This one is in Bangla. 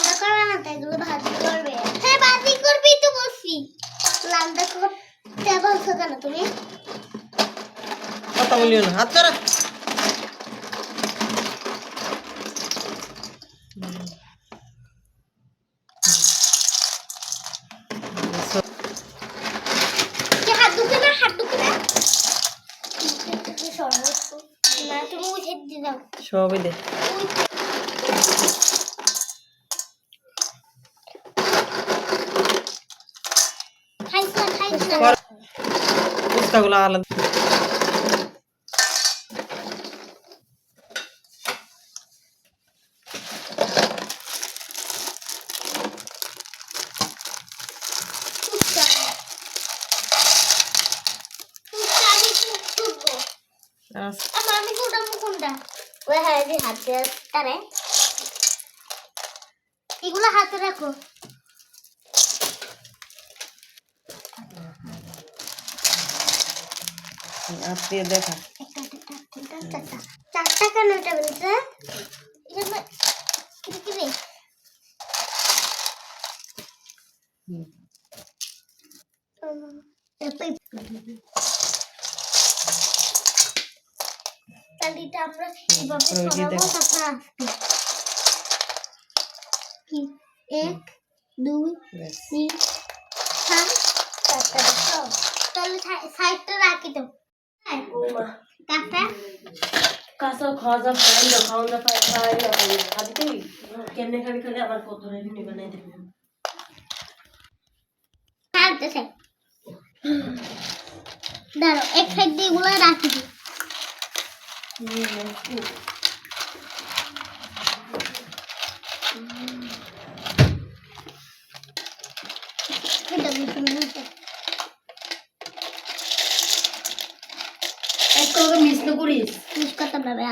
রান্না করবে না তাই এগুলো ভাজি করবে। হ্যাঁ ভাজি করবি তো বলছি। রান্না করতে বলছো কেন তুমি? কথা বলিও না, হাত ছাড়া। হাত ঢুকে না, হাত ঢুকে না। না তুমি উঠে দিয়ে দাও। সবই দে। ফুচকাগুলো আলাদা। আমি কোনটা ওই হ্যাঁ যে হাতে তারে এগুলো হাতে রাখো। দিয়ে দেখা চারটা কেন এটা বলছে? তালিটা আমরা এইভাবে সরাবো তারপর আসবে কি 1 2 3 4 চারটা দেখো তাহলে সাইডটা রাখি দাও। কাটা কাঁচা খাওয়া যা খাওয়া যা খাই খাবি কেমনে খাবি খালি আবার কত রেডি বানাই দেবে। দাঁড়ো এক সাইড দিয়ে এগুলো রাখি দিই। মিস না করিস মিস করতে পারবে।